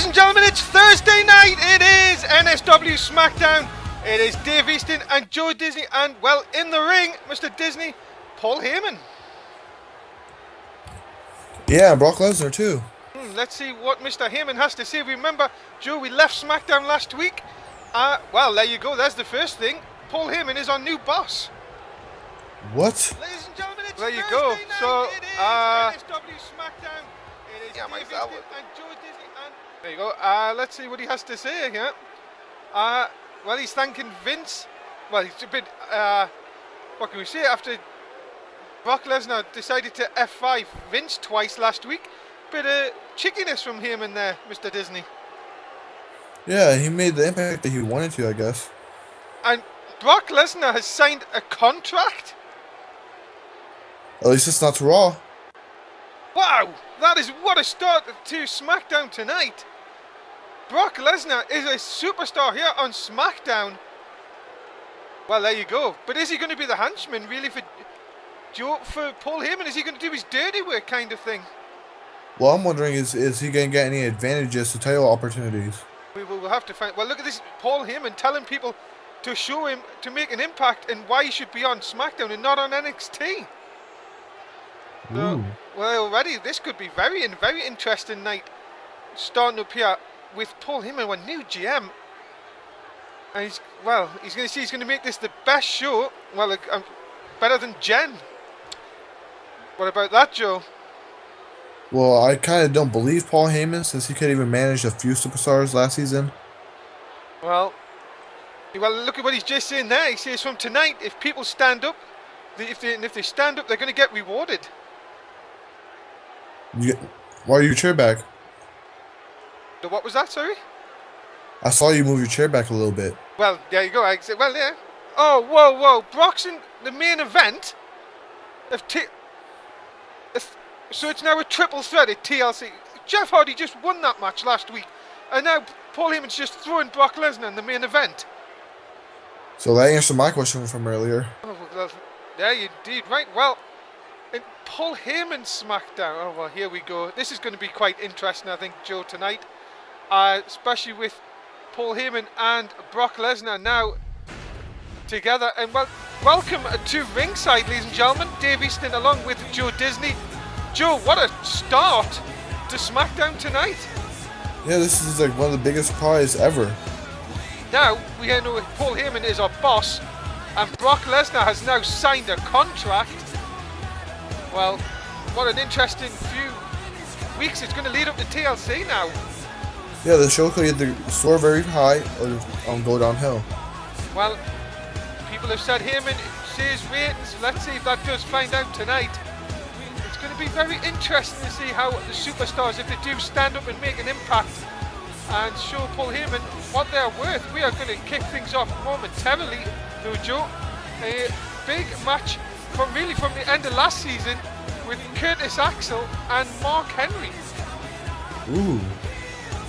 Ladies and gentlemen, it's Thursday night. It is NSW Smackdown. It is Dave Easton and Joe Disney, and well, in the ring, Mr. Disney, Paul Heyman. Yeah, Brock Lesnar too. Let's see what Mr. Heyman has to say. Remember, Joe, we left SmackDown last week. Well, there you go. That's the first thing. Paul Heyman is our new boss. What? Ladies and gentlemen, it's there you go. So, NSW Smackdown. It is Dave Easton and Joe Disney, and there you go. Let's see what he has to say here. Well, he's thanking Vince. Well, he's a bit. What can we say after Brock Lesnar decided to F5 Vince twice last week? Bit of chickiness from Heyman there, Mr. Disney. Yeah, he made the impact that he wanted to, I guess. And Brock Lesnar has signed a contract? At least it's not to Raw. Wow, that is what a start to SmackDown tonight. Brock Lesnar is a superstar here on SmackDown. Well, there you go. But is he going to be the henchman really for Paul Heyman? Is he going to do his dirty work kind of thing? Well, I'm wondering, is he going to get any advantages to title opportunities? We will have to find. Well, look at this. Paul Heyman telling people to show him, to make an impact, and why he should be on SmackDown and not on NXT. So, well, already this could be very interesting night starting up here with Paul Heyman, one new GM. And he's going to make this the best show. Well, better than Jen. What about that, Joe? Well, I kind of don't believe Paul Heyman, since he could even manage a few superstars last season. Well, look at what he's just saying there. He says from tonight, if people stand up, if they stand up, they're going to get rewarded. Why are your chair back? What was that, sorry? I saw you move your chair back a little bit. Well, there you go. Well, yeah. Oh, whoa. Brock's in the main event. So it's now a triple threat at TLC. Jeff Hardy just won that match last week. And now Paul Heyman's just throwing Brock Lesnar in the main event. So that answered my question from earlier. Oh, well, there you did. Right, well, in Paul Heyman SmackDown. Oh, well, here we go. This is going to be quite interesting, I think, Joe, tonight. Especially with Paul Heyman and Brock Lesnar now together. And well, welcome to ringside, ladies and gentlemen. Dave Easton along with Joe Disney. Joe, what a start to SmackDown tonight. Yeah, this is like one of the biggest surprises ever. Now, we know Paul Heyman is our boss, and Brock Lesnar has now signed a contract. Well, what an interesting few weeks. It's going to lead up to TLC now. Yeah, the show could either soar very high or go downhill. Well, people have said Heyman says ratings. Let's see if that does find out tonight. It's going to be very interesting to see how the superstars, if they do stand up and make an impact and show Paul Heyman what they're worth. We are going to kick things off momentarily, though, Joe. A big match from the end of last season with Axel and Mark Henry. Ooh.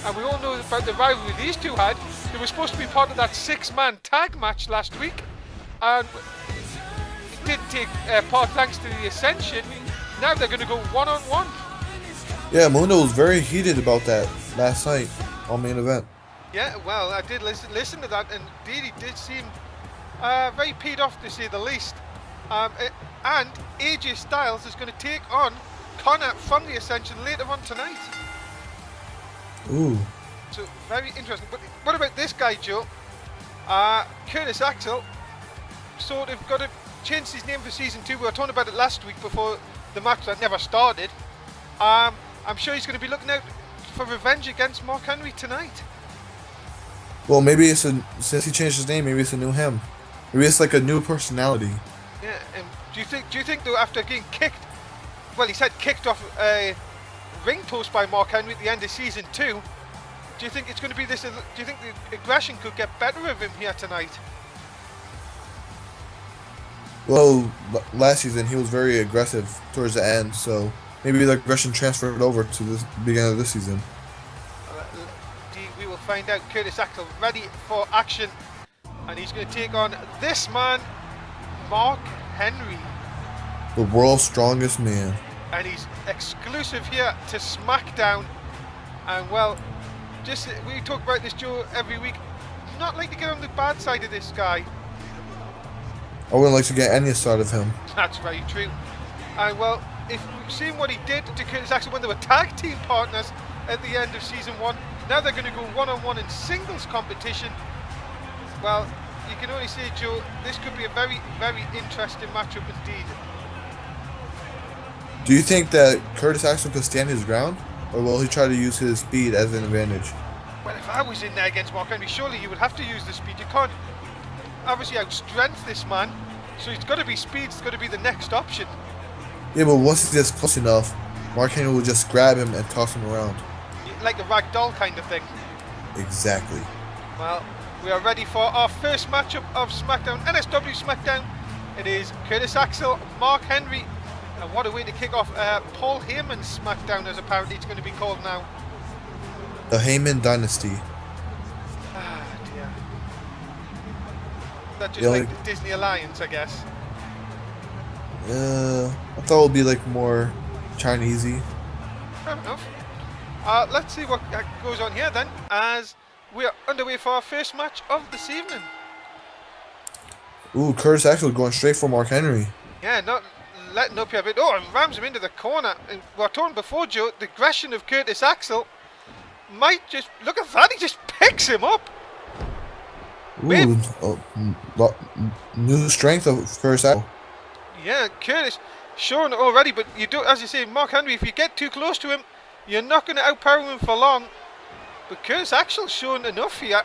And we all know about the rivalry these two had. They were supposed to be part of that 6-man tag match last week, and it didn't take part thanks to the Ascension. Now they're going to go one-on-one. Yeah, Mundo was very heated about that last night on main event. Yeah, well, I did listen to that, and indeed he did seem very peed off, to say the least. And AJ Styles is going to take on Konnor from the Ascension later on tonight. Ooh. So, very interesting. But what about this guy, Joe? Axel sort of got to change his name for season 2. We were talking about it last week before the match that never started. I'm sure he's going to be looking out for revenge against Mark Henry tonight. Well, maybe since he changed his name, maybe it's a new him. Maybe it's like a new personality. Yeah, and do you think though, after getting kicked, well, he said kicked off a ring post by Mark Henry at the end of season 2, do you think it's going to be this? Do you think the aggression could get better of him here tonight? Well, last season he was very aggressive towards the end, so maybe the aggression transferred over to the beginning of this season. We will find out. Axel ready for action, and he's going to take on this man, Mark Henry. The world's strongest man. And he's exclusive here to SmackDown. And well, just we talk about this, Joe, every week. Not like to get on the bad side of this guy. I wouldn't like to get any side of him. That's very true. And well, if we've seen what he did to Curtis Axel when they were tag team partners at the end of season 1, now they're going to go one-on-one in singles competition. Well, you can only say, Joe, this could be a very, very interesting matchup indeed. Do you think that Curtis Axel could stand his ground? Or will he try to use his speed as an advantage? Well, if I was in there against Mark Henry, surely you would have to use the speed. You can't obviously outstrength this man, so it's got to be speed. It's got to be the next option. Yeah, but once he gets close enough, Mark Henry will just grab him and toss him around. Like a ragdoll kind of thing. Exactly. Well, we are ready for our first matchup of SmackDown, NSW SmackDown. It is Curtis Axel, Mark Henry, and what a way to kick off Paul Heyman's SmackDown, as apparently it's going to be called now. The Heyman Dynasty. Ah, dear. That just like the Disney Alliance, I guess. I thought it would be like more Chinesey. Fair enough. Let's see what goes on here then, as we are underway for our first match of this evening. Ooh, Curtis Axel going straight for Mark Henry. Yeah, not letting up here a bit. Oh, and rams him into the corner. And we were talking before, Joe, the aggression of Curtis Axel might just, look at that, he just picks him up. Ooh, new strength of Curtis Axel. Yeah, Curtis showing it already, but you do, as you say, Mark Henry, if you get too close to him, you're not going to outpower him for long. But Curtis Axel's showing enough here.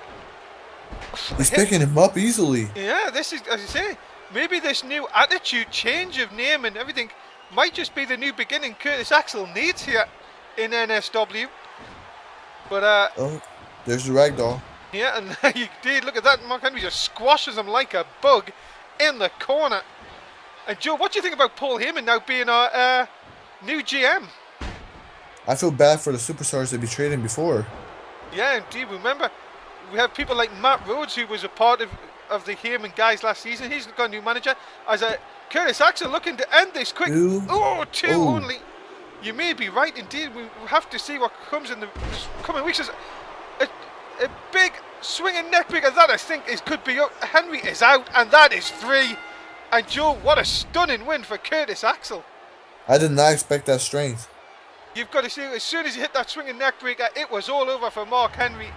He's picking him up easily. Yeah, this is, as you say, maybe this new attitude, change of name and everything might just be the new beginning Curtis Axel needs here in NSW. But oh, there's the ragdoll. yeah, and you did look at that. Mark Henry just squashes him like a bug in the corner. And Joe, what do you think about Paul Heyman now being our new GM? I feel bad for the superstars that betrayed him before. Yeah, indeed. Remember, we have people like Matt Rhodes, who was a part of the Heyman guys last season. He's got a new manager. As Curtis Axel looking to end this quick. Two only. You may be right, indeed. We have to see what comes in the coming weeks. A big swinging neck breaker that I think could be up. Henry is out, and that is 3. And Joe, what a stunning win for Curtis Axel. I did not expect that strength. You've got to see, as soon as he hit that swinging neck breaker, it was all over for Mark Henry.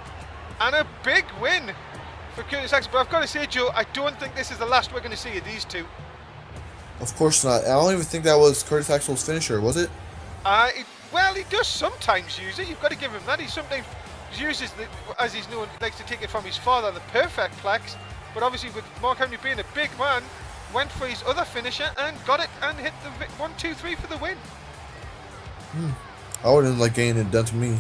And a big win for Curtis Axel. But I've got to say, Joe, I don't think this is the last we're going to see of these two. Of course not. I don't even think that was Curtis Axel's finisher, was it? Well, he does sometimes use it. You've got to give him that. He sometimes uses, as he's known, likes to take it from his father, the perfect plex. But obviously, with Mark Henry being a big man, went for his other finisher and got it and hit the 1, 2, 3 for the win. I wouldn't like getting it done to me.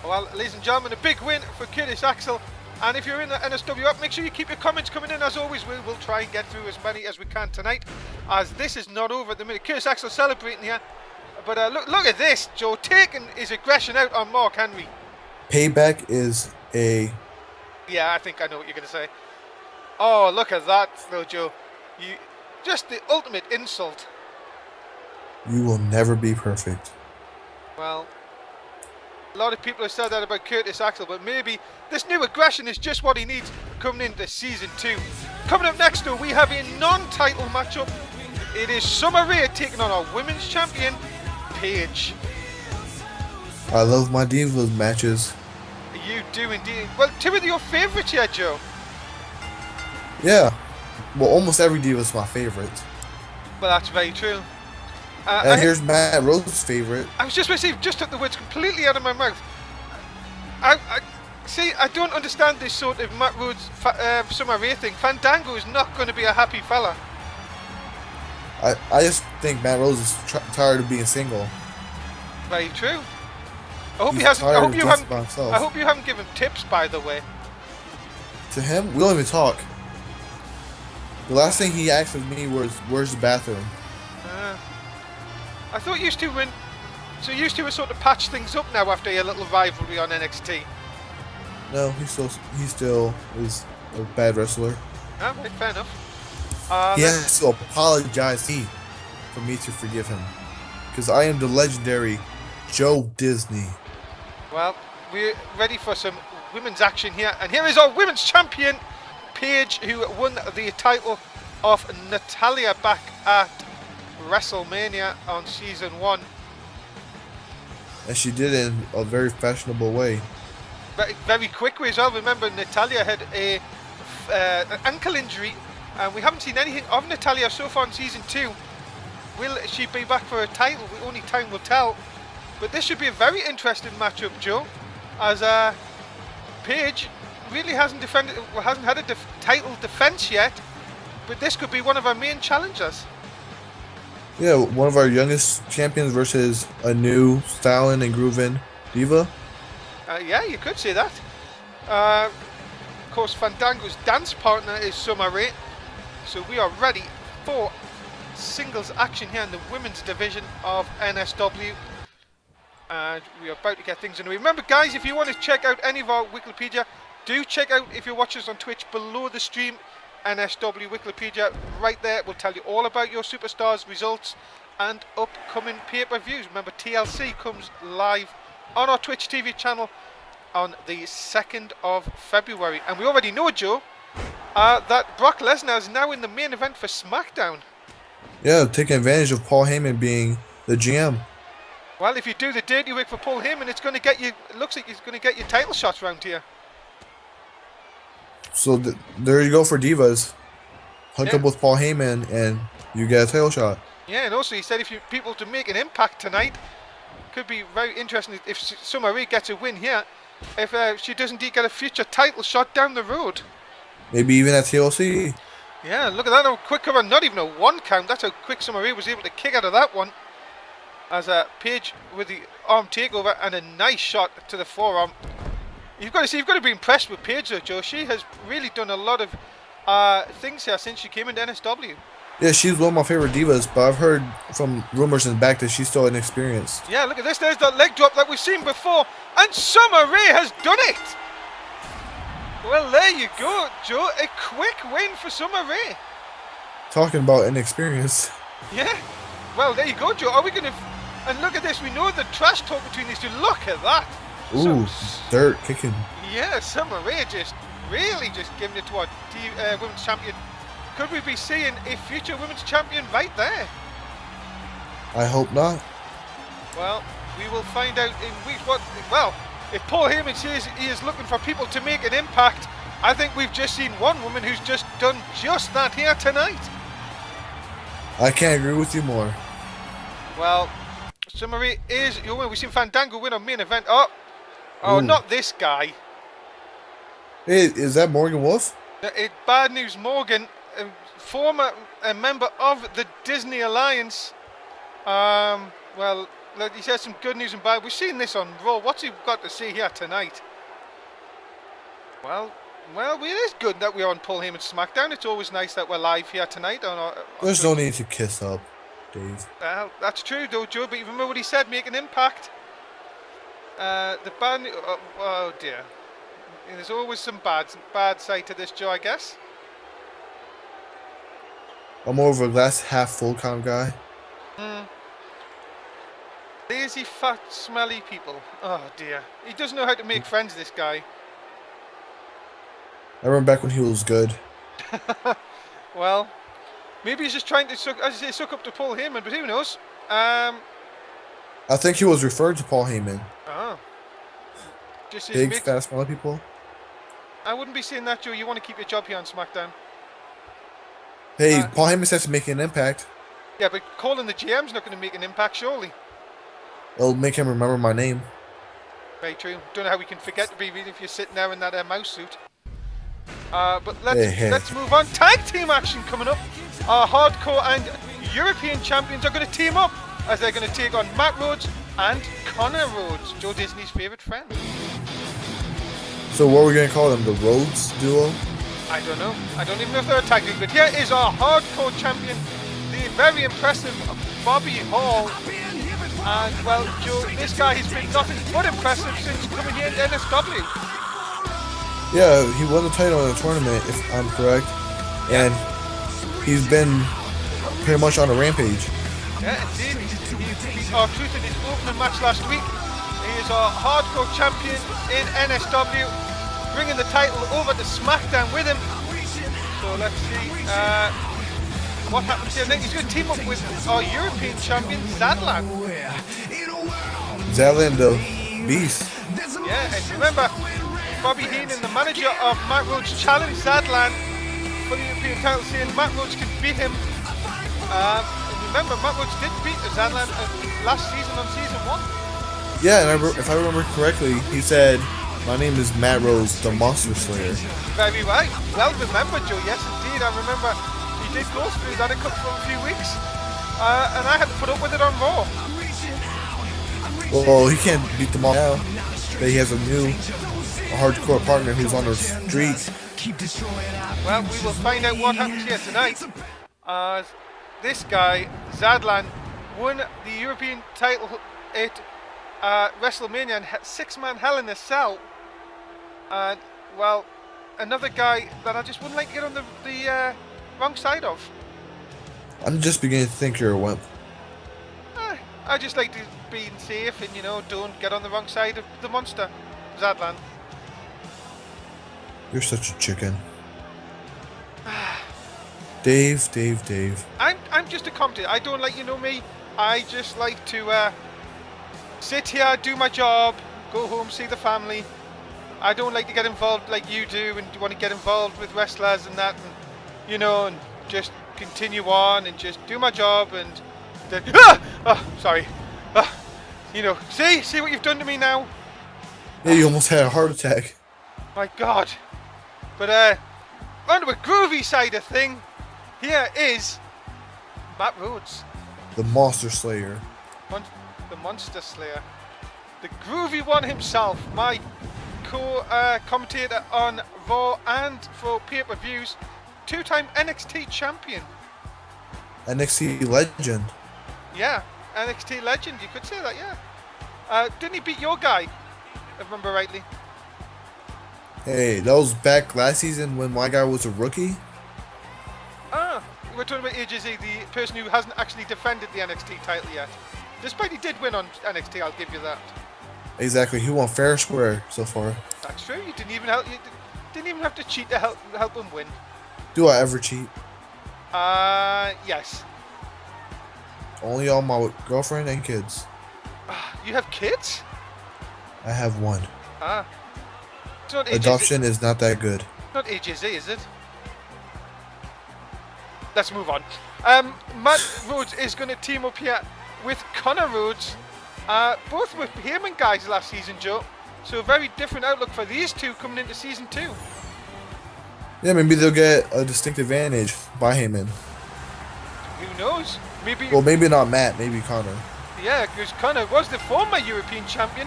Well, ladies and gentlemen, a big win for Curtis Axel. And if you're in the NSW app, make sure you keep your comments coming in. As always, we'll try and get through as many as we can tonight, as this is not over at the minute. Curtis Axel celebrating here. But look at this, Joe, taking his aggression out on Mark Henry. Payback is a... Yeah, I think I know what you're going to say. Oh, look at that, though, Joe. Just the ultimate insult. You will never be perfect. Well, a lot of people have said that about Curtis Axel, but maybe this new aggression is just what he needs coming into season 2. Coming up next, though, we have a non-title matchup. It is Summer Rae taking on our women's champion, Paige. I love my Divas matches. You do indeed. Well, 2 of your favourites here, Joe. Yeah. Well, almost every Diva is my favorite. Well, that's very true. And here's Matt Rhodes' favorite. I was just going to say, just took the words completely out of my mouth. I don't understand this sort of Matt Rhodes Summer Rae thing. Fandango is not going to be a happy fella. I just think Matt Rhodes is tired of being single. Very true. I hope you haven't given tips, by the way. To him, we don't even talk. The last thing he asked of me was, "Where's the bathroom?" I thought you two were sort of patch things up now after your little rivalry on NXT. No, he still is a bad wrestler. Right, fair enough. He has to apologize for me to forgive him, because I am the legendary Joe Disney. Well, we're ready for some women's action here. And here is our women's champion, Paige, who won the title of Natalya back at WrestleMania on season 1. And she did it in a very fashionable way. Very quick way as well. Remember, Natalya had an ankle injury, and we haven't seen anything of Natalya so far in season 2. Will she be back for a title? Only time will tell. But this should be a very interesting matchup, Joe, as Paige really hasn't had a title defense yet, but this could be one of our main challengers. Yeah, one of our youngest champions versus a new styling and grooving diva. Yeah, you could say that. Of course, Fandango's dance partner is Summer Rae, so we are ready for singles action here in the women's division of NSW. And we are about to get things underway. Remember, guys, if you want to check out any of our Wikipedia, do check out, if you're watching us on Twitch, below the stream, NSW Wikipedia. Right there will tell you all about your superstars, results, and upcoming pay-per-views. Remember, TLC comes live on our Twitch TV channel on the 2nd of February. And we already know, Joe, that Brock Lesnar is now in the main event for Smackdown. Yeah, taking advantage of Paul Heyman being the GM. Well, if you do the dirty work for Paul Heyman, it's going to get you. It looks like he's going to get you title shots around here. So there you go for divas. Hook up with Paul Heyman and you get a title shot. Yeah, and also he said if you people to make an impact tonight, could be very interesting if Summer Rae gets a win here. If she does indeed get a future title shot down the road. Maybe even at TLC. Yeah, look at that, how quick cover, not even a 1 count. That's how quick Summer Rae was able to kick out of that one. As Paige with the arm takeover and a nice shot to the forearm. You've got to be impressed with Paige though, Joe. She has really done a lot of things here since she came into NSW. Yeah, she's one of my favorite divas, but I've heard from rumors in the back that she's still inexperienced. Yeah, look at this. There's that leg drop that we've seen before, and Summer Rae has done it. Well, there you go, Joe. A quick win for Summer Rae. Talking about inexperience. Yeah. Well, there you go, Joe. Are we going to... And look at this. We know the trash talk between these two. Look at that. Ooh, dirt kicking. Yeah, Summer Rae just really just giving it to our women's champion. Could we be seeing a future women's champion right there? I hope not. Well, we will find out in weeks. Well, if Paul Heyman says he is looking for people to make an impact, I think we've just seen one woman who's just done just that here tonight. I can't agree with you more. Well, Summer Rae is your winner. We've seen Fandango win on main event. Oh, not this guy. Hey, is that Morgan Wolf? Bad News Morgan, former member of the Disney Alliance. Well, he says some good news and bad. We've seen this on Raw. What's he got to say here tonight? Well, it is good that we're on Paul Heyman's SmackDown. It's always nice that we're live here tonight. There's no need to kiss up, Dave. Well, that's true though, Joe, but you remember what he said, make an impact. The bad oh dear. There's always some bad side to this, Joe, I guess. I'm more of a glass half full kind of guy. Lazy, fat, smelly people. Oh dear. He doesn't know how to make friends, this guy. I remember back when he was good. Well, maybe he's just trying to suck up to Paul Heyman, but who knows? I think he was referring to Paul Heyman. Oh. Just big, fat, smelly people. I wouldn't be saying that, Joe. You want to keep your job here on SmackDown. Hey, Paul Heyman says to make an impact. Yeah, but calling the GM's not going to make an impact, surely. It'll make him remember my name. Very true. Don't know how we can forget to be if you're sitting there in that mouse suit. But let's move on. Tag team action coming up. Our hardcore and European champions are going to team up as they're going to take on Matt Rhodes and Konnor Rhodes, Joe Disney's favourite friend. So what are we going to call them? The Rhodes duo? I don't know. I don't even know if they're a tag team. But here is our hardcore champion, the very impressive Bobby Hall. And, well, Joe, this guy has been nothing but impressive since coming here to NSW. Yeah, he won the title in a tournament, if I'm correct. And he's been pretty much on a rampage. Yeah, indeed. He beat R-Truth in his opening match last week He is our hardcore champion in NSW, bringing the title over to Smackdown with him. So let's see what happens here. I think he's going to team up with our European champion, Zadlan. Zadlan, the beast. Yeah, and remember, Bobby Heenan, the manager of Matt Rhodes, challenged Zadlan for the European title, saying Matt Rhodes could beat him. And remember, Matt Rhodes did beat Zadlan last season on season 1. Yeah, and if I remember correctly, he said, "My name is Matt Rhodes, the Monster Slayer." Very right. Well remembered, Joe. Yes, indeed. I remember he did go through that for a few weeks. And I had to put up with it on Raw. Well, he can't beat them all now. That he has a new hardcore partner who's on the streak. Well, we will find out what happens here tonight. As this guy, Zadlan, won the European title at WrestleMania and 6-man Hell in a Cell. And, well, another guy that I just wouldn't like to get on the wrong side of. I'm just beginning to think you're a wimp. I just like to be safe and, don't get on the wrong side of the monster, Zadlan. You're such a chicken. Dave. I'm just a commentator. I don't like, me. I just like to sit here, do my job, go home, see the family. I don't like to get involved like you do, and you want to get involved with wrestlers and that, and and just continue on and just do my job and then sorry. See what you've done to me now. Yeah, you almost had a heart attack. My God. But on to a groovy side of thing. Here is Matt Rhodes, The Monster Slayer. The Monster Slayer, the groovy one himself, my co-commentator on Raw and for pay-per-views, 2-time NXT champion. NXT legend. Yeah, NXT legend, you could say that, yeah. Didn't he beat your guy, if I remember rightly? Hey, that was back last season when my guy was a rookie. We're talking about AJZ, the person who hasn't actually defended the NXT title yet. Despite he did win on NXT, I'll give you that. Exactly, he won fair and square so far. That's true. You didn't even have to cheat to help him win. Do I ever cheat? Yes. Only on my girlfriend and kids. You have kids? I have one. It's not Adoption is not that good. Not AJZ, is it? Let's move on. Matt Rhodes is going to team up here with Konnor Rhodes. Both were Heyman guys last season, Joe. So a very different outlook for these two coming into season 2. Yeah, maybe they'll get a distinct advantage by Heyman. Who knows? Maybe. Well, maybe not Matt. Maybe Konnor. Yeah, because Konnor was the former European champion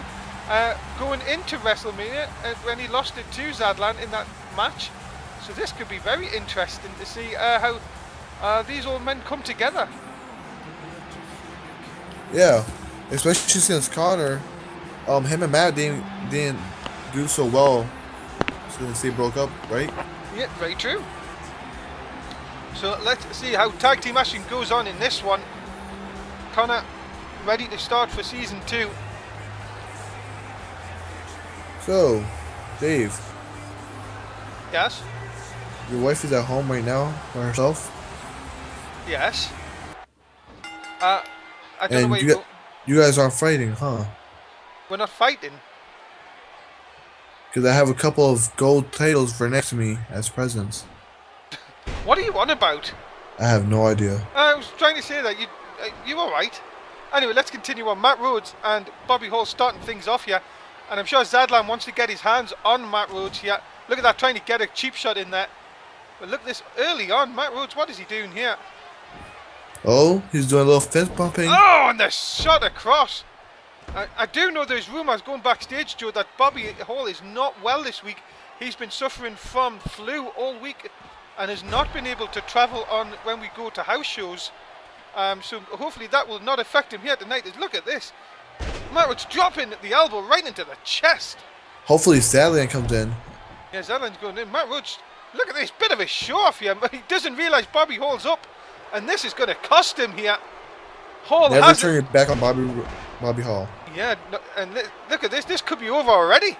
going into WrestleMania when he lost it to Zadlan in that match. So this could be very interesting to see how these old men come together. Yeah, especially since Konnor, him and Matt didn't do so well since they broke up, right? Yeah, very true. So let's see how tag team action goes on in this one. Konnor ready to start for season 2. So, Dave. Yes? Your wife is at home right now by herself? Yes. I don't know And where you guys aren't fighting, huh? We're not fighting. Because I have a couple of gold titles for next to me as presents. What are you on about? I have no idea. I was trying to say that. You alright? Anyway, let's continue on. Matt Rhodes and Bobby Hall starting things off here. And I'm sure Zadlan wants to get his hands on Matt Rhodes here. Look at that, trying to get a cheap shot in there. But look at this early on. Matt Rhodes, what is he doing here? Oh, he's doing a little fist bumping. Oh, and the shot across. I do know there's rumours going backstage, Joe, that Bobby Hall is not well this week. He's been suffering from flu all week and has not been able to travel on when we go to house shows. So hopefully that will not affect him here tonight. Look at this. Matt Rhodes dropping the elbow right into the chest. Hopefully Zadlan comes in. Yeah, Zadlan's going in. Matt Rhodes, look at this bit of a show off here. He doesn't realise Bobby Hall's up. And this is going to cost him here. Hall Never has turn your back on Bobby Hall. Yeah, and look at this. This could be over already.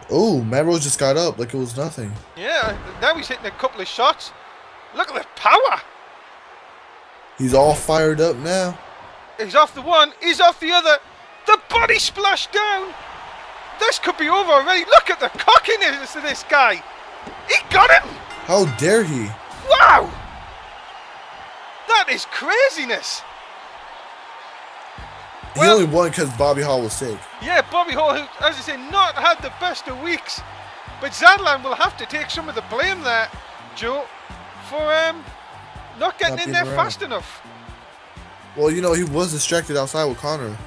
Oh, Matt Rhodes just got up like it was nothing. Yeah, now he's hitting a couple of shots. Look at the power. He's all fired up now. He's off the one. He's off the other. The body splash down. This could be over already. Look at the cockiness of this guy. He got him. How dare he? Wow. That is craziness. He only won because Bobby Hall was sick. Yeah, Bobby Hall, who, as I say, not had the best of weeks. But Zadlan will have to take some of the blame there, Joe, for not getting in there fast enough. Well, you know, he was distracted outside with Konnor.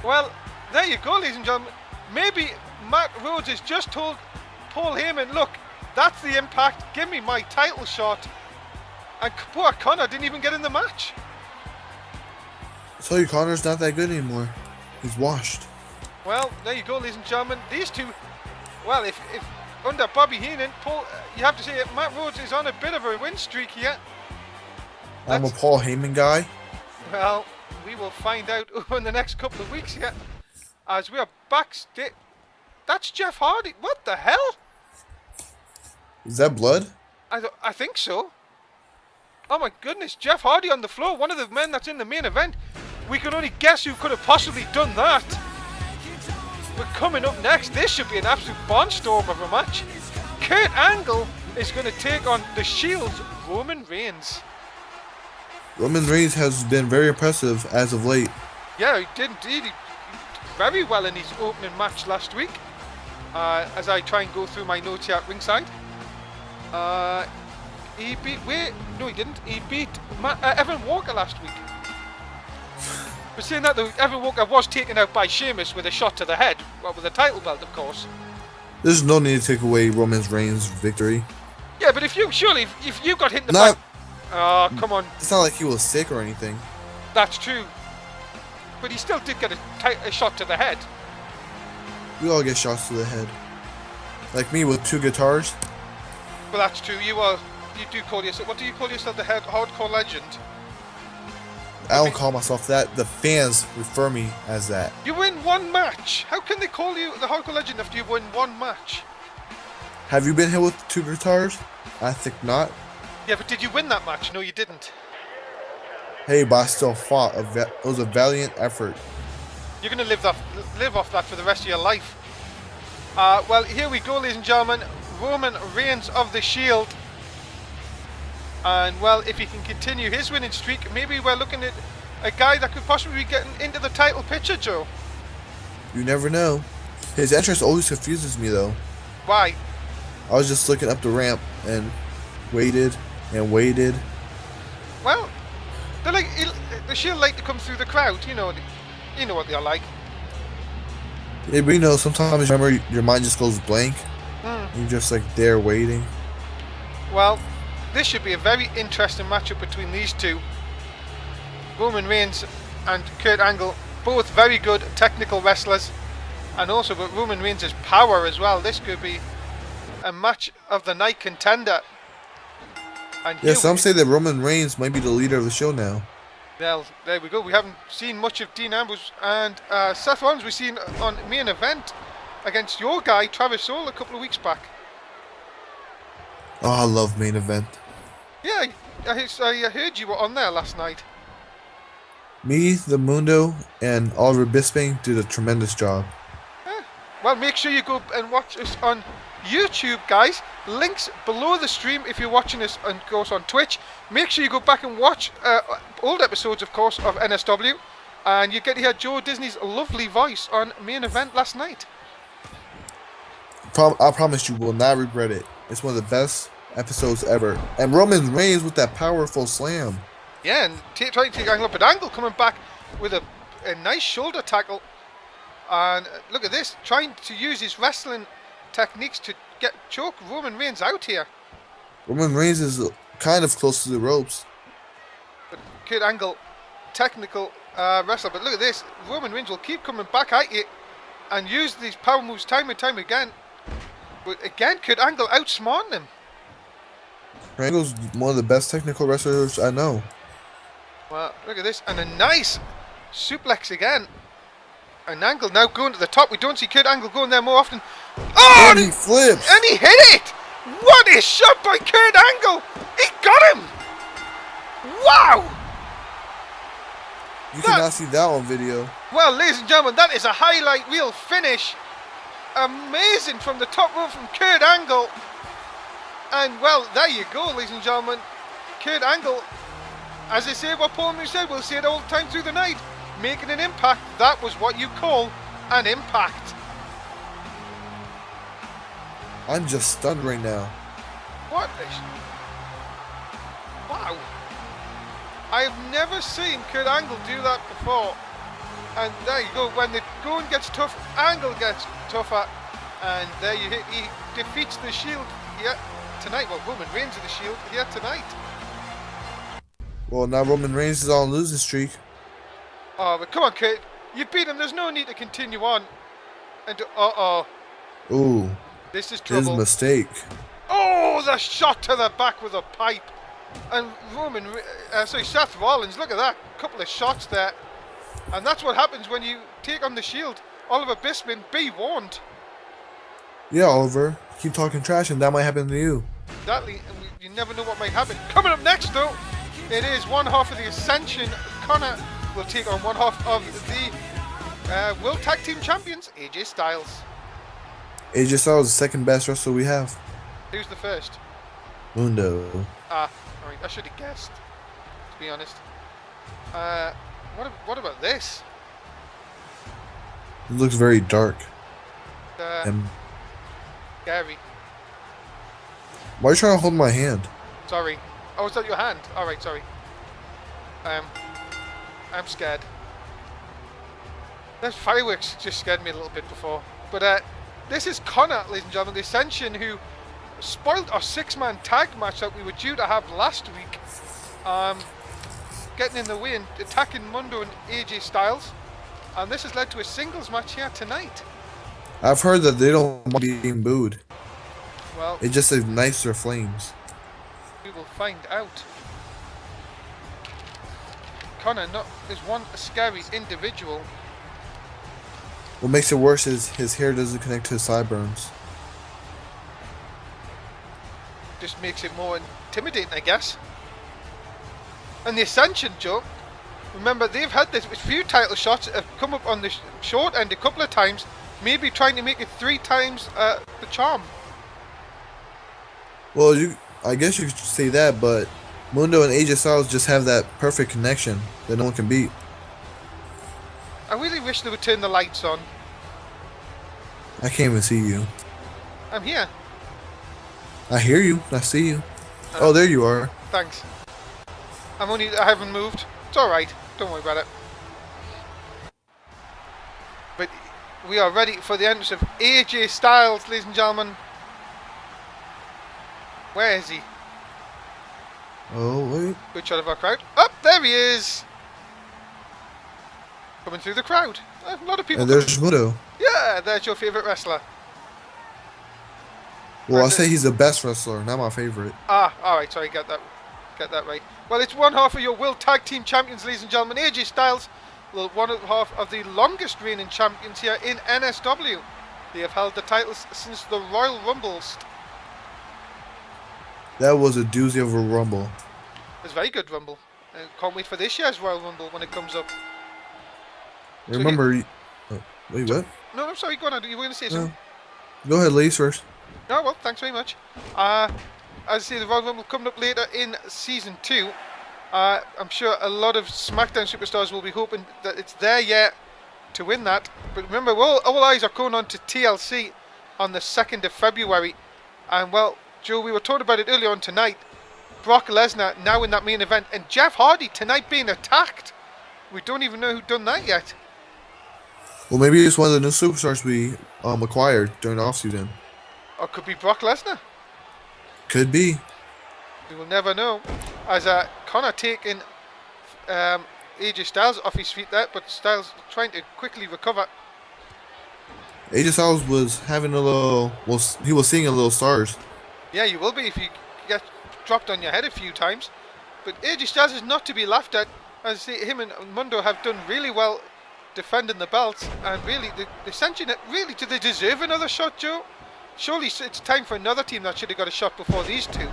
Well, there you go, ladies and gentlemen. Maybe Matt Rhodes has just told Paul Heyman, look, that's the impact, give me my title shot. And poor Konnor didn't even get in the match. I tell you, Konnor's not that good anymore. He's washed. Well, there you go, ladies and gentlemen. These two, well, if under Bobby Heenan, Paul, you have to say Matt Rhodes is on a bit of a win streak here. I'm a Paul Heyman guy. Well, we will find out over the next couple of weeks here, as we are backstage. That's Jeff Hardy. What the hell? Is that blood? I think so. Oh my goodness, Jeff Hardy on the floor, one of the men that's in the main event. We can only guess who could have possibly done that. But coming up next, this should be an absolute barnstorm of a match. Kurt Angle is going to take on the Shield's Roman Reigns. Roman Reigns has been very impressive as of late. Yeah, he did indeed. He did very well in his opening match last week. As I try and go through my notes here at ringside. He beat... No, he didn't. He beat Evan Walker last week. But saying that, though, Evan Walker was taken out by Sheamus with a shot to the head. Well, with a title belt, of course. There's no need to take away Roman Reigns' victory. Yeah, but if you got hit in the back... Oh, come on. It's not like he was sick or anything. That's true. But he still did get a shot to the head. We all get shots to the head. Like me with 2 guitars. Well, that's true. You do call yourself... What do you call yourself? The hardcore legend? I don't call myself that. The fans refer me as that. You win one match. How can they call you the hardcore legend after you win one match? Have you been hit with 2 guitars? I think not. Yeah, but did you win that match? No, you didn't. Hey, but I still fought. It was a valiant effort. You're going to live off that for the rest of your life. Well, here we go, ladies and gentlemen. Roman Reigns of the Shield. And, well, if he can continue his winning streak, maybe we're looking at a guy that could possibly be getting into the title picture, Joe. You never know. His entrance always confuses me, though. Why? I was just looking up the ramp and waited and waited. Well, the Shield like to come through the crowd. You know what they're like. Yeah, but you know, sometimes remember your mind just goes blank. You're just like there waiting. Well, this should be a very interesting matchup between these two. Roman Reigns and Kurt Angle, both very good technical wrestlers, and also with Roman Reigns' power as well. This could be a match of the night contender. And yeah, some say that Roman Reigns might be the leader of the show now. Well, there we go. We haven't seen much of Dean Ambrose and Seth Rollins. We've seen on main event against your guy Travis Soule a couple of weeks back. Oh, I love main event. Yeah, I heard you were on there last night. Me, the Mundo, and Oliver Bisping did a tremendous job. Well, make sure you go and watch us on YouTube, guys. Links below the stream if you're watching us, and of course on Twitch. Make sure you go back and watch old episodes, of course, of NSW, and you get to hear Joe Disney's lovely voice on main event last night. I promise you will not regret it. It's one of the best episodes ever. And Roman Reigns with that powerful slam. Yeah, and trying to take Angle up at Angle, coming back with a nice shoulder tackle. And look at this, trying to use his wrestling techniques to choke Roman Reigns out here. Roman Reigns is kind of close to the ropes. But Kurt Angle, technical wrestler. But look at this, Roman Reigns will keep coming back at you and use these power moves time and time again. But again, Kurt Angle outsmarting him. Angle's one of the best technical wrestlers I know. Well, look at this, and a nice Suplex again. And Angle now going to the top. We don't see Kurt Angle going there more often. Oh! And he flips. And he hit it! What a shot by Kurt Angle! He got him! Wow! You cannot see that on video. Well, ladies and gentlemen, that is a highlight reel finish. Amazing from the top rope from Kurt Angle. And, well, there you go, ladies and gentlemen. Kurt Angle, as I say what Paul Moose said, we'll say it all the time through the night. Making an impact, that was what you call an impact. I'm just stunned right now. What is... Wow. I've never seen Kurt Angle do that before. And there you go, when the going gets tough, Angle gets tougher. And there you hit, he defeats the Shield here tonight. Well, Roman Reigns of the Shield here tonight. Well, now Roman Reigns is on a losing streak. Oh, but come on, Kurt. You beat him, there's no need to continue on. And, Ooh. This is trouble. His mistake. Oh, the shot to the back with a pipe. And Seth Rollins, look at that. Couple of shots there. And that's what happens when you take on the Shield. Oliver Bisman, be warned. Yeah, Oliver. Keep talking trash and that might happen to you. Exactly. You never know what might happen. Coming up next, though, it is one half of the Ascension. Konnor will take on one half of the World Tag Team Champions, AJ Styles. AJ Styles is the second best wrestler we have. Who's the first? Mundo. Alright, I should have guessed, to be honest. What about this? It looks very dark. Gary. Why are you trying to hold my hand? Sorry. Oh, is that your hand? Alright, sorry. I'm scared. Those fireworks just scared me a little bit before. But this is Konnor, ladies and gentlemen, the Ascension, who spoiled our six-man tag match that we were due to have last week. Getting in the way and attacking Mundo and AJ Styles. And this has led to a singles match here tonight. I've heard that they don't want being booed. Well, it just ignites their flames. We will find out. Konnor is one scary individual. What makes it worse is his hair doesn't connect to his sideburns. Just makes it more intimidating, I guess. And the Ascension, Joe, remember they've had this few title shots have come up on the short end a couple of times, maybe trying to make it 3 times the charm. Well, I guess you could say that, but Mundo and AJ Styles just have that perfect connection that no one can beat. I really wish they would turn the lights on. I can't even see you. I'm here. I hear you. I see you. Oh, there you are. Thanks. I haven't moved. It's alright. Don't worry about it. But we are ready for the entrance of AJ Styles, ladies and gentlemen. Where is he? Oh, wait. Good shot of our crowd. Up, there he is. Coming through the crowd. A lot of people. And there's Mundo. Yeah, there's your favourite wrestler. Well, I'll say he's the best wrestler, not my favorite. Ah, alright, sorry, get that right. Well, it's one half of your World Tag Team Champions, ladies and gentlemen. AJ Styles, well, one half of the longest reigning champions here in NSW. They have held the titles since the Royal Rumbles. That was a doozy of a Rumble. It was a very good Rumble. Can't wait for this year's Royal Rumble when it comes up. Remember... wait, what? No, I'm sorry, go on. You were going to say something? Go ahead, ladies first. No, well, thanks very much. As I say, the Royal Rumble coming up later in Season 2. I'm sure a lot of SmackDown superstars will be hoping that it's there yet to win that. But remember, all eyes are going on to TLC on the 2nd of February. And, well, Joe, we were talking about it earlier on tonight. Brock Lesnar now in that main event. And Jeff Hardy tonight being attacked. We don't even know who done that yet. Well, maybe it's one of the new superstars we acquired during the offseason. Or it could be Brock Lesnar. Could be. We will never know. As Konnor taking AJ Styles off his feet there, but Styles trying to quickly recover. AJ Styles was having a little... Well, he was seeing a little stars. Yeah, you will be if you get dropped on your head a few times. But AJ Styles is not to be laughed at. As I say, him and Mundo have done really well defending the belts, and really, they're cinching it. Really, do they deserve another shot, Joe? Surely it's time for another team that should have got a shot before these two.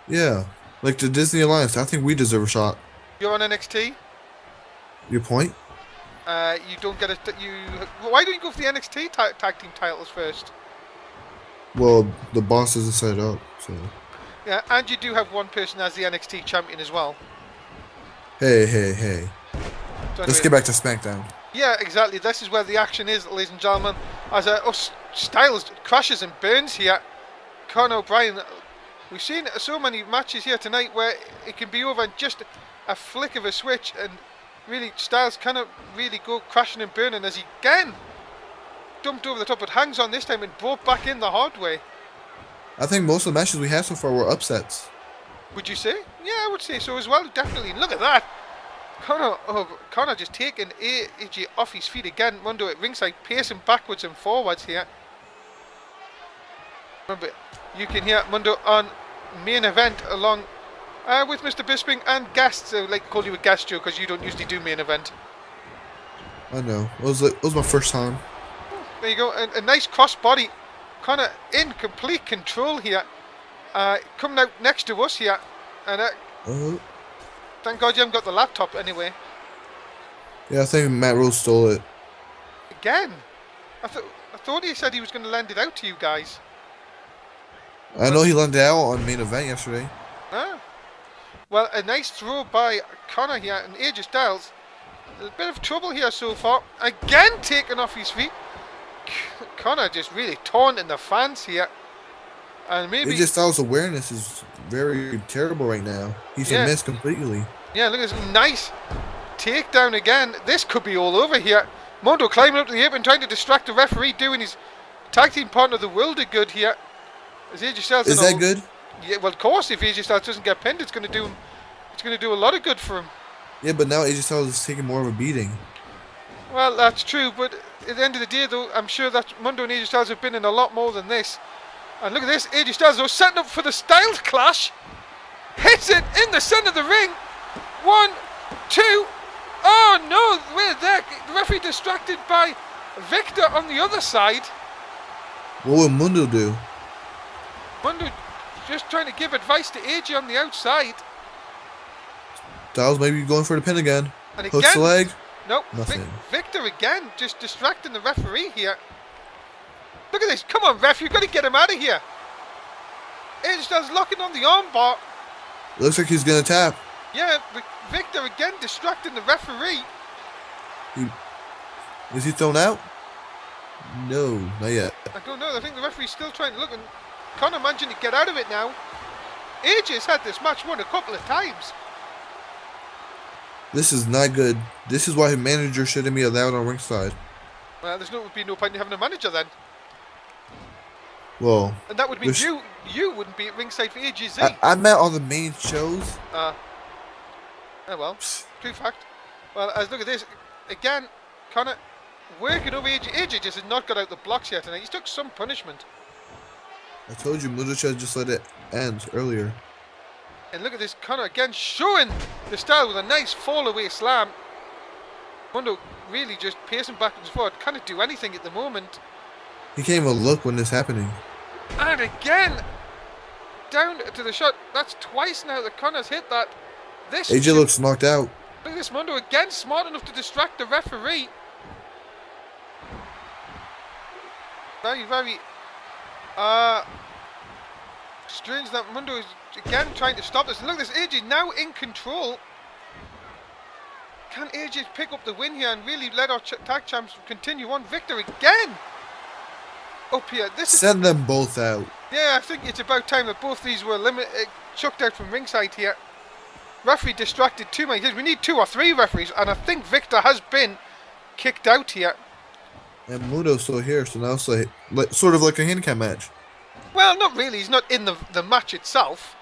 Yeah, like the Disney Alliance. I think we deserve a shot. You're on NXT. Your point? You don't get why don't you go for the NXT tag team titles first? Well, the boss doesn't set it up, so. Yeah, and you do have one person as the NXT champion as well. Hey. So Let's get back to SmackDown. Yeah, exactly. This is where the action is, ladies and gentlemen. As Styles crashes and burns here. Konnor O'Brien. We've seen so many matches here tonight where it can be over in just a flick of a switch, and really Styles cannot really go crashing and burning as he again dumped over the top, but hangs on this time and brought back in the hard way. I think most of the matches we had so far were upsets. Would you say? Yeah, I would say so as well, definitely. Look at that. Konnor just taking AJ off his feet again. Mundo at ringside, pacing backwards and forwards here. Remember, you can hear Mundo on main event along with Mr. Bisping and guests. I would like to call you a guest, Joe, because you don't usually do main event. I know. It was my first time. There you go. A nice crossbody. Konnor in complete control here. Coming out next to us here. And thank God you haven't got the laptop anyway. Yeah, I think Matt Rhodes stole it. Again? I thought he said he was going to lend it out to you guys. I know he lent it out on main event yesterday. Well, a nice throw by Konnor here and AJ Styles. A bit of trouble here so far. Again taken off his feet. Konnor just really taunting the fans here. And maybe AJ Styles' awareness is very terrible right now. He's a miss completely. Yeah, look at this nice takedown again. This could be all over here. Mundo climbing up to the apron, trying to distract the referee, doing his tag team partner the world of good here. As AJ Styles is that good? Yeah, well, of course, if AJ Styles doesn't get pinned, it's going to do a lot of good for him. Yeah, but now AJ Styles is taking more of a beating. Well, that's true, but at the end of the day, though, I'm sure that Mundo and AJ Styles have been in a lot more than this. And look at this, AJ Styles, though, setting up for the Styles Clash. Hits it in the centre of the ring. 1, 2. Oh, no, we're there. The referee distracted by Victor on the other side. What will Mundo do? Mundo just trying to give advice to AJ on the outside. Styles maybe going for the pin again. And again, hooks the leg. Nope. Nothing. Victor again, just distracting the referee here. Look at this. Come on, ref. You've got to get him out of here. AJ Styles locking on the armbar. Looks like he's going to tap. Yeah, but Victor again distracting the referee. Is he thrown out? No, not yet. I don't know. I think the referee's still trying to look, and Konnor managing to get out of it now. AJ's had this match won a couple of times. This is not good. This is why his manager shouldn't be allowed on ringside. Well, would be no point in having a manager then. Well, and that would mean you wouldn't be at ringside for AJZ. I meant on the main shows. Oh well, true fact. Well, as look at this again, Konnor working over AJ. AJ just has not got out the blocks yet tonight. He's took some punishment. I told you, Mundo just let it end earlier. And look at this, Konnor again showing the style with a nice fall away slam. Mundo really just pacing backwards and forward. Can't do anything at the moment. He can't even look when it's happening. And again, down to the shot. That's twice now that Konnor's hit that. This AJ looks knocked out. Look at this, Mundo again smart enough to distract the referee. Very, very strange that Mundo is again trying to stop this. And look at this, AJ now in control. Can AJ pick up the win here and really let our tag champs continue on? Victor again up here. Send them both out. Yeah, I think it's about time that both these were chucked out from ringside here. Referee distracted too many times. We need 2 or 3 referees, and I think Victor has been kicked out here. And Mundo's still here, so now it's sort of like a handicap match. Well, not really. He's not in the match itself.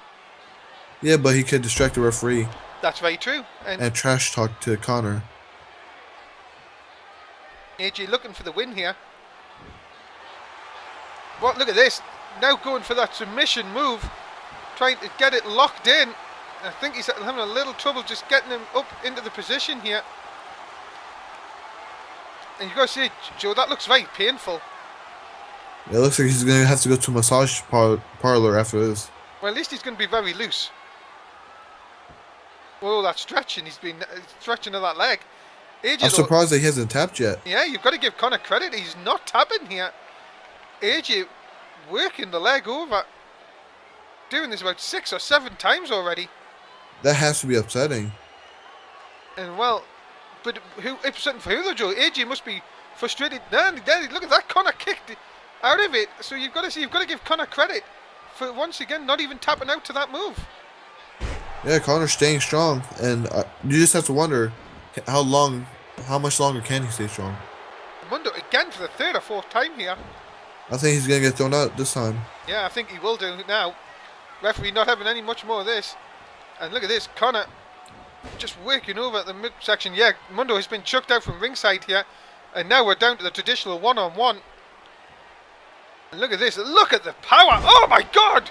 Yeah, but he could distract the referee. That's very true. And trash talk to Konnor. AJ looking for the win here. What? Look at this. Now going for that submission move. Trying to get it locked in. I think he's having a little trouble just getting him up into the position here. And you've got to say, Joe, that looks very painful. It looks like he's going to have to go to a massage parlor after this. Well, at least he's going to be very loose. Oh, that stretching. He's been stretching of that leg. AJ, I'm surprised that he hasn't tapped yet. Yeah, you've got to give Konnor credit. He's not tapping here. AJ working the leg over. Doing this about 6 or 7 times already. That has to be upsetting. And well, but upsetting for who though, Joe? AJ must be frustrated. There, look at that. Konnor kicked out of it. So you've got to give Konnor credit for once again not even tapping out to that move. Yeah, Konnor's staying strong, and you just have to wonder how much longer can he stay strong? Mundo again for the 3rd or 4th time here. I think he's gonna get thrown out this time. Yeah, I think he will do now. Referee not having any much more of this. And look at this, Konnor just working over at the midsection. Yeah, Mundo has been chucked out from ringside here, and now we're down to the traditional one-on-one. And look at this, look at the power. Oh my God!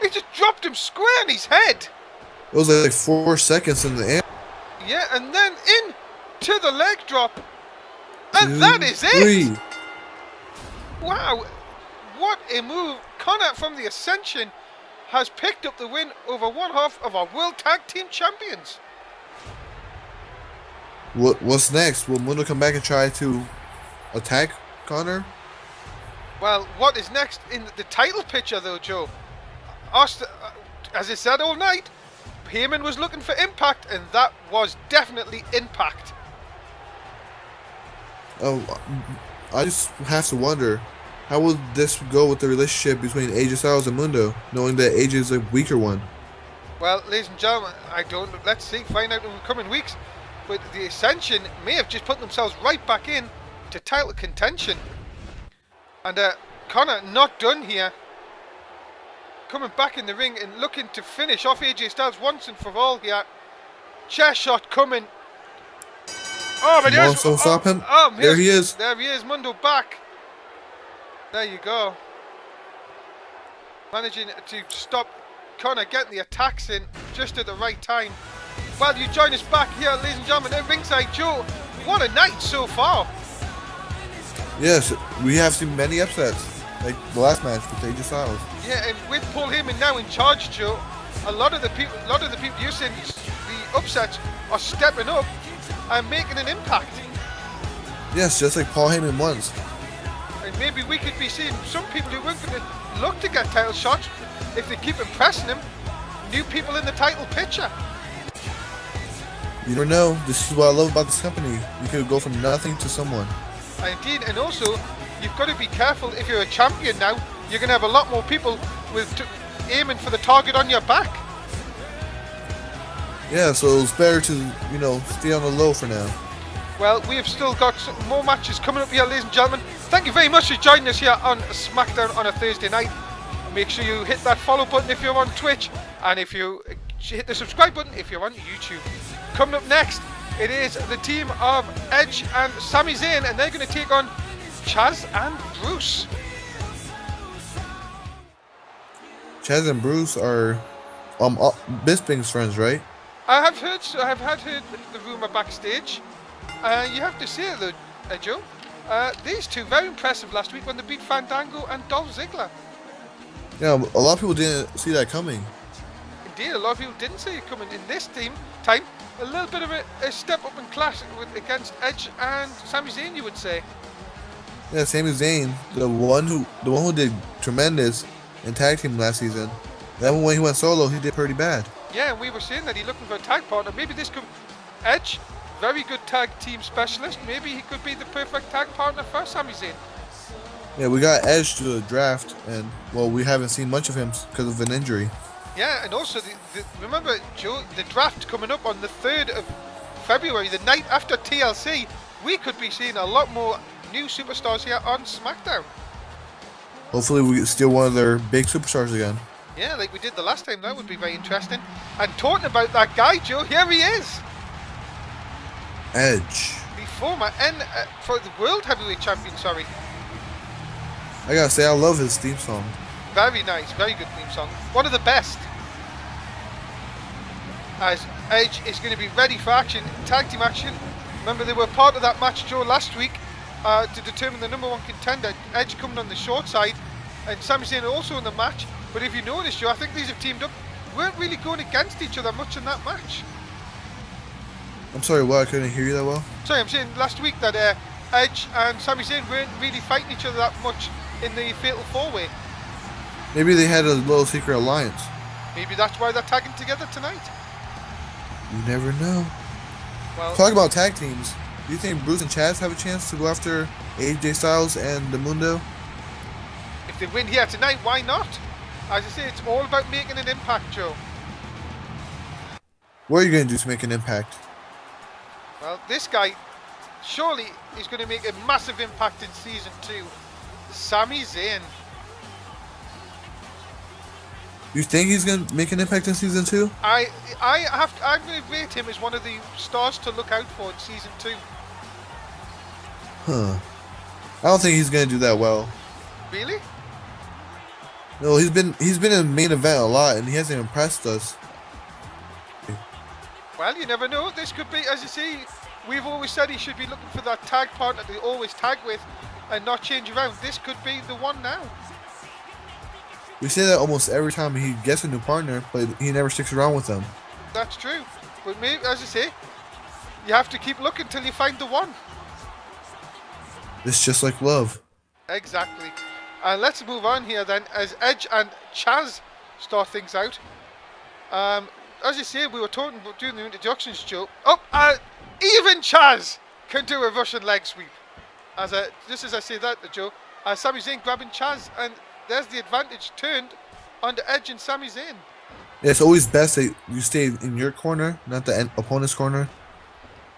He just dropped him square in his head. It was like 4 seconds in the air. Yeah, and then in to the leg drop. And that is it! Wow, what a move. Konnor from the Ascension has picked up the win over one half of our World Tag Team Champions. What's next? Will Mundo come back and try to attack Konnor? Well, what is next in the title picture though, Joe? As I said all night, Heyman was looking for Impact, and that was definitely Impact. Oh, I just have to wonder, how will this go with the relationship between AJ Styles and Mundo, knowing that AJ is a weaker one? Well, ladies and gentlemen, let's see, find out in the coming weeks. But the Ascension may have just put themselves right back in to title contention. And Konnor not done here. Coming back in the ring and looking to finish off AJ Styles once and for all here. Chair shot coming. Oh, but there's... stop him. There he is. There he is, Mundo back. There you go. Managing to stop Konnor getting the attacks in just at the right time. Well, you join us back here, ladies and gentlemen, at ringside. Joe, what a night so far. Yes, we have seen many upsets, like the last match with AJ Styles. Yeah, and with Paul Heyman now in charge, Joe, a lot of the people you're saying the upsets are stepping up and making an impact. Yes, just like Paul Heyman once. And maybe we could be seeing some people who weren't going to look to get title shots, if they keep impressing them, new people in the title picture. You don't know. This is what I love about this company. You could go from nothing to someone. Indeed, and also, you've got to be careful. If you're a champion now, you're going to have a lot more people aiming for the target on your back. Yeah, so it's better to, stay on the low for now. Well, we have still got some more matches coming up here, ladies and gentlemen. Thank you very much for joining us here on Smackdown on a Thursday night. Make sure you hit that follow button if you're on Twitch, and if you hit the subscribe button if you're on YouTube. Coming up next, it is the team of Edge and Sami Zayn, and they're going to take on Chaz and Bruce. Chaz and Bruce are Bisping's friends, right? I have heard the rumor backstage. You have to say though, Joe, these two very impressive last week when they beat Fandango and Dolph Ziggler. Yeah, a lot of people didn't see that coming. Indeed, a lot of people didn't see it coming. In this time, a little bit of a step up in class against Edge and Sami Zayn, you would say. Yeah, Sami Zayn, the one who did tremendous in tag team last season. Then when he went solo, he did pretty bad. Yeah, and we were saying that he's looking for a tag partner. Maybe this could... Edge, very good tag team specialist. Maybe he could be the perfect tag partner for Sami Zayn. Yeah, we got Edge to the draft, and, we haven't seen much of him because of an injury. Yeah, and also, remember, Joe, the draft coming up on the 3rd of February, the night after TLC. We could be seeing a lot more new superstars here on SmackDown. Hopefully we steal one of their big superstars again. Yeah, like we did the last time. That would be very interesting. And talking about that guy, Joe, here he is. Edge. The former for the World Heavyweight Champion, sorry. I gotta say, I love his theme song. Very nice, very good theme song. One of the best. as Edge is going to be ready for action, tag team action. Remember, they were part of that match, Joe, last week to determine the number 1 contender. Edge coming on the short side, and Sami Zayn also in the match. But if you notice, Joe, I think these have teamed up. Weren't really going against each other much in that match. I'm sorry, what? I couldn't hear you that well. Sorry, I'm saying last week that Edge and Sami Zayn weren't really fighting each other that much in the Fatal 4-Way. Maybe they had a little secret alliance. Maybe that's why they're tagging together tonight. You never know. Well, talk about tag teams. Do you think Bruce and Chaz have a chance to go after AJ Styles and the Mundo? If they win here tonight, why not? As I say, it's all about making an impact, Joe. What are you going to do to make an impact? Well, this guy surely is going to make a massive impact in Season 2. Sami Zayn. You think he's going to make an impact in Season 2? I'm going to rate him as one of the stars to look out for in Season 2. Huh. I don't think he's going to do that well. Really? No, he's been in the main event a lot, and he hasn't impressed us. Well, you never know. This could be, as you see, we've always said he should be looking for that tag partner they always tag with and not change around. This could be the one now. We say that almost every time he gets a new partner, but he never sticks around with them. That's true. But maybe, as I say, you have to keep looking till you find the one. It's just like love. Exactly. And let's move on here then as Edge and Chaz start things out. As you say, we were talking about doing the introductions, Joe. Even Chaz can do a Russian leg sweep. Just as I say that, Joe, Sami Zayn grabbing Chaz, and there's the advantage turned onto Edge and Sami Zayn. Yeah, it's always best that you stay in your corner, not the opponent's corner.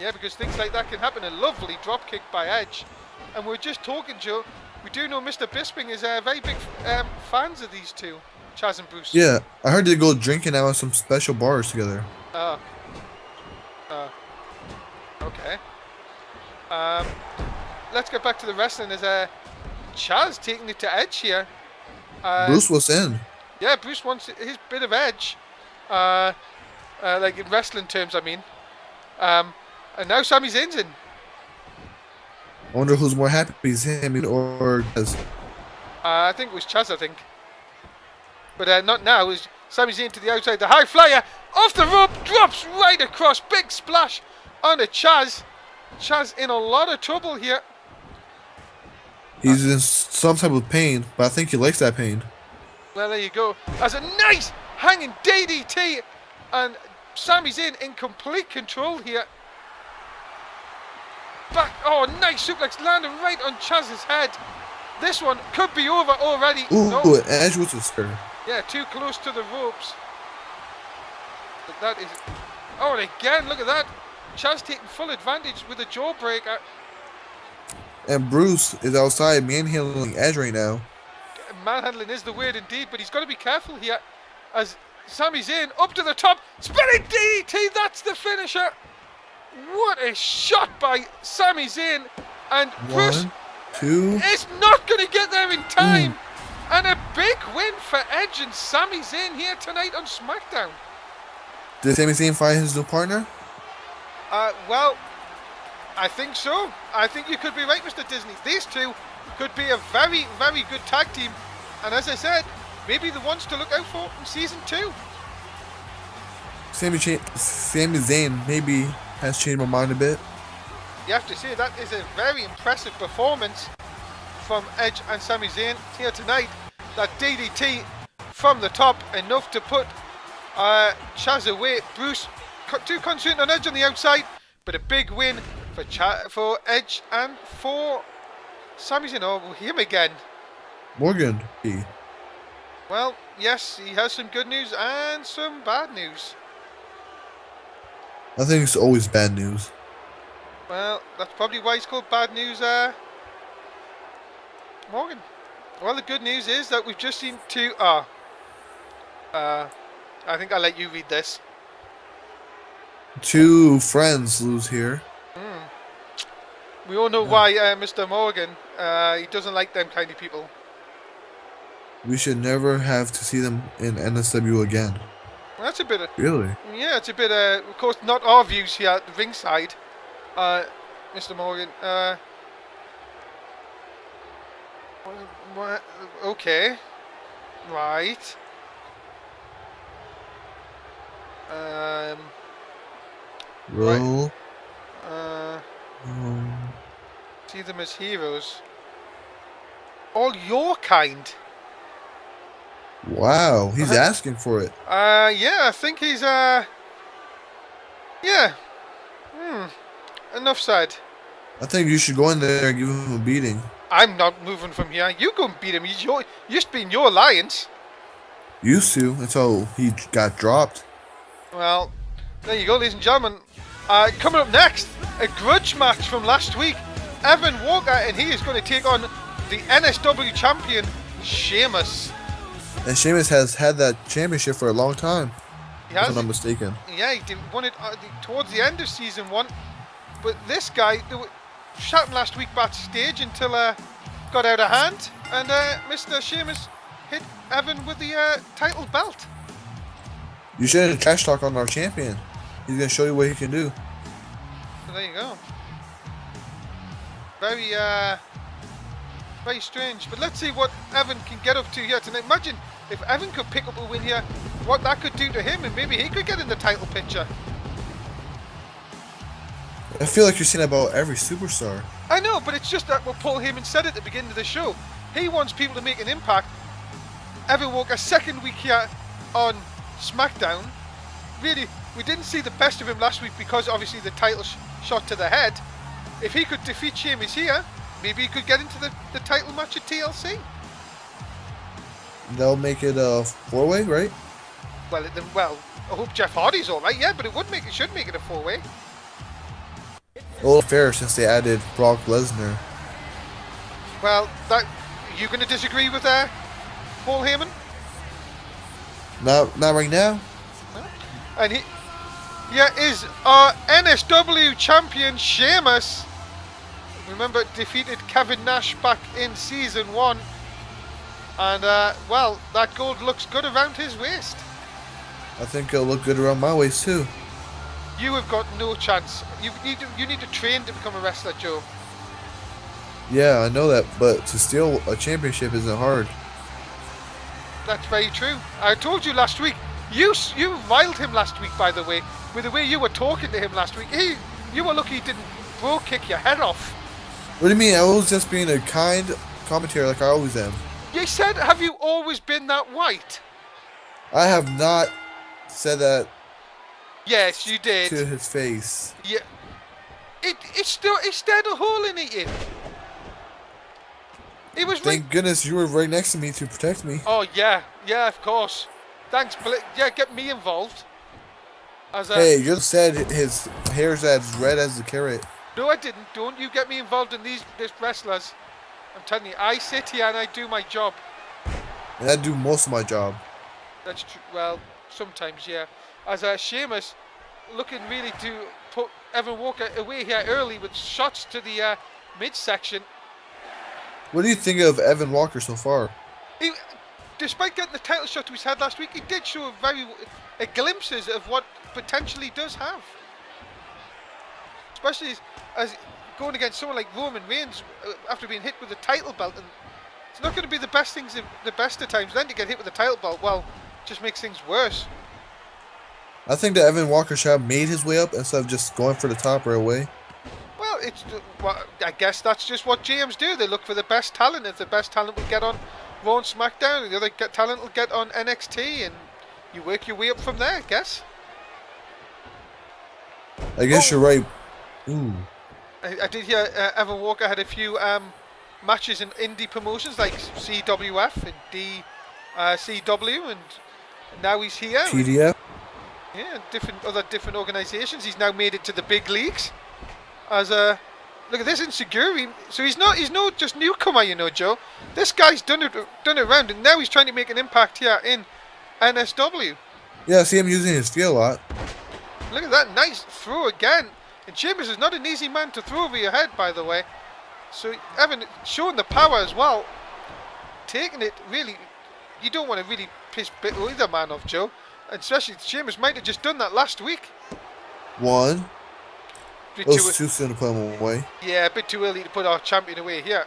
Yeah, because things like that can happen. A lovely drop kick by Edge. And we're just talking, Joe. We do know Mr. Bisping is very big fans of these two, Chaz and Bruce. Yeah, I heard they go drinking out at some special bars together. Okay. Let's get back to the wrestling. As Chaz taking it to Edge here. Bruce was in. Yeah, Bruce wants his bit of edge. Like in wrestling terms, I mean. And now Sami Zayn's in. I wonder who's more happy, him or Chaz. I think it was Chaz, I think. But not now. It was Sami Zayn to the outside. The high flyer off the rope, drops right across. Big splash onto Chaz. Chaz in a lot of trouble here. He's in some type of pain, but I think he likes that pain. Well, there you go. As a nice hanging DDT. And Sami Zayn in complete control here. Back, nice suplex landing right on Chaz's head. This one could be over already. Ooh, no. Edge was a spur. Yeah, too close to the ropes. But that is... Oh, and again, look at that. Chaz taking full advantage with a jawbreaker. And Bruce is outside manhandling Edge right now. Manhandling is the word indeed, but he's got to be careful here. As Sami Zayn up to the top. Spinning DDT, that's the finisher. What a shot by Sami Zayn, and Bruce is not going to get there in time. And a big win for Edge and Sami Zayn here tonight on SmackDown. Did Sami Zayn find his new partner? Well, I think so. I think you could be right, Mr. Disney. These two could be a very, very good tag team. And as I said, maybe the ones to look out for in Season 2. Sami Zayn maybe has changed my mind a bit. You have to say that is a very impressive performance from Edge and Sami Zayn here tonight. That DDT from the top, enough to put Chaz away. Bruce too concentrated on Edge on the outside, but a big win for Edge and for Sami Zayn. Oh, him again. Morgan. Well, yes, he has some good news and some bad news. I think it's always bad news. Well, that's probably why it's called bad news, Morgan. Well, the good news is that we've just seen two... I think I'll let you read this. Two friends lose here. We all know why, Mr. Morgan. He doesn't like them kind of people. We should never have to see them in NSW again. Well, that's a bit of... Really? Yeah, it's a bit of course, not our views here at the ringside, Mr. Morgan. Okay. Right. Roll. Right. See them as heroes. All your kind. Wow, he's asking for it. Yeah, I think he's, yeah. Enough said. I think you should go in there and give him a beating. I'm not moving from here. You go and beat him. He's used to be in your alliance. Used to, until he got dropped. Well, there you go, ladies and gentlemen. Coming up next, a grudge match from last week. Evan Walker, and he is going to take on the NSW champion, Sheamus. And Sheamus has had that championship for a long time. He has, if I'm not mistaken. Yeah, he won it towards the end of season 1. But this guy, they were chatting last week backstage until got out of hand. And Mr. Sheamus hit Evan with the title belt. You shouldn't trash talk on our champion. He's going to show you what he can do. So there you go. Very strange. But let's see what Evan can get up to here tonight. Imagine if Evan could pick up a win here, what that could do to him, and maybe he could get in the title picture. I feel like you're saying about every superstar. I know, but it's just that what Paul Heyman said at the beginning of the show. He wants people to make an impact. Evan Walker, second week here on Smackdown. Really, we didn't see the best of him last week because obviously the title shot to the head. If he could defeat Sheamus here, maybe he could get into the title match at TLC. They'll make it a 4-way, right? Well, I hope Jeff Hardy's all right. Yeah, but it should make it a 4-way. A little fair since they added Brock Lesnar. Well, you going to disagree with Paul Heyman? Not right now. No. And here is our NSW champion Sheamus. Remember, defeated Kevin Nash back in season 1. And, well, that gold looks good around his waist. I think it'll look good around my waist, too. You have got no chance. You need to train to become a wrestler, Joe. Yeah, I know that, but to steal a championship isn't hard. That's very true. I told you last week. You riled him last week, by the way, with the way you were talking to him last week. You were lucky he didn't bro kick your head off. What do you mean? I was just being a kind commentator like I always am. You said, have you always been that white? I have not said that. Yes, you did. To his face. Yeah. It stared a hole in it. It was. Thank goodness you were right next to me to protect me. Oh yeah, of course. Thanks, yeah, get me involved. Hey, you said his hair's as red as a carrot. No, I didn't. Don't you get me involved in these wrestlers. I'm telling you, I sit here and I do my job. And I do most of my job. That's true. Well, sometimes, yeah. As Sheamus looking really to put Evan Walker away here early with shots to the midsection. What do you think of Evan Walker so far? Despite getting the title shot he's had last week, he did show glimpses of what potentially does have. Especially as going against someone like Roman Reigns after being hit with the title belt, and it's not going to be the best of times. Then to get hit with the title belt, well, just makes things worse. I think that Evan Walker should have made his way up instead of just going for the top right away. Well, I guess that's just what GMs do. They look for the best talent. If the best talent will get on Raw and SmackDown, the other talent will get on NXT, and you work your way up from there, I guess. I guess you're right. Ooh. I did hear Evan Walker had a few matches in indie promotions like CWF and DCW, and now he's here. TDF? Yeah, different organisations. He's now made it to the big leagues. As look at this insecurity. So he's not just newcomer, you know, Joe. This guy's done it around, and now he's trying to make an impact here in NSW. Yeah, I see him using his skill a lot. Look at that nice throw again. And Sheamus is not an easy man to throw over your head, by the way. So Evan showing the power as well. Taking it really, you don't want to really piss either man off, Joe. especially Sheamus might have just done that last week. One. Bit It was too soon to put him away. Yeah, a bit too early to put our champion away here.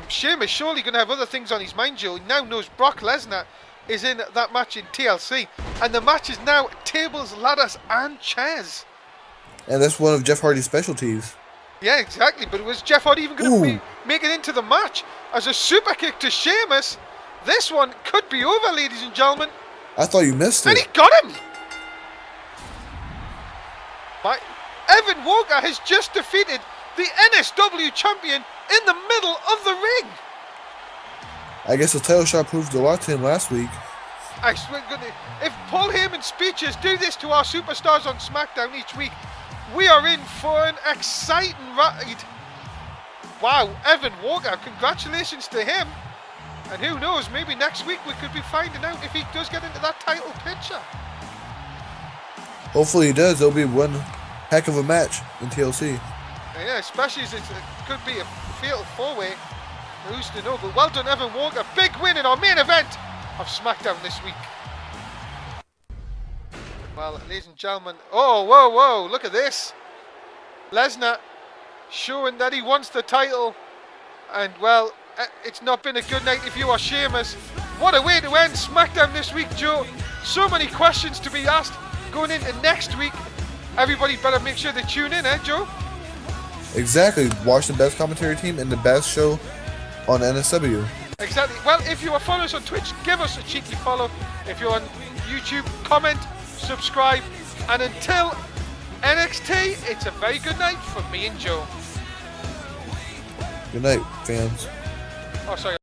Sheamus surely going to have other things on his mind, Joe. He now knows Brock Lesnar is in that match in TLC. And the match is now tables, ladders and chairs. And that's one of Jeff Hardy's specialties. Yeah, exactly. But was Jeff Hardy even going to make it into the match? As a super kick to Sheamus, this one could be over, ladies and gentlemen. I thought you missed it. And he got him! Evan Walker has just defeated the NSW champion in the middle of the ring. I guess the title shot proved a lot to him last week. I swear to goodness, if Paul Heyman's speeches do this to our superstars on SmackDown each week, we are in for an exciting ride. Wow, Evan Walker, congratulations to him. And who knows, maybe next week we could be finding out if he does get into that title picture. Hopefully he does. It'll be one heck of a match in TLC. Yeah, especially as it could be a fatal four-way. Who's to know? But well done, Evan Walker. Big win in our main event of SmackDown this week. Well, ladies and gentlemen, oh, whoa, whoa, look at this. Lesnar showing that he wants the title. And, well, it's not been a good night if you are Sheamus. What a way to end SmackDown this week, Joe. So many questions to be asked going into next week. Everybody better make sure they tune in, Joe? Exactly. Watch the best commentary team and the best show on NSW. Exactly. Well, if you are following us on Twitch, give us a cheeky follow. If you're on YouTube, comment, subscribe. And until NXT, it's a very good night from me and Joe. Good night, fans. Oh, sorry.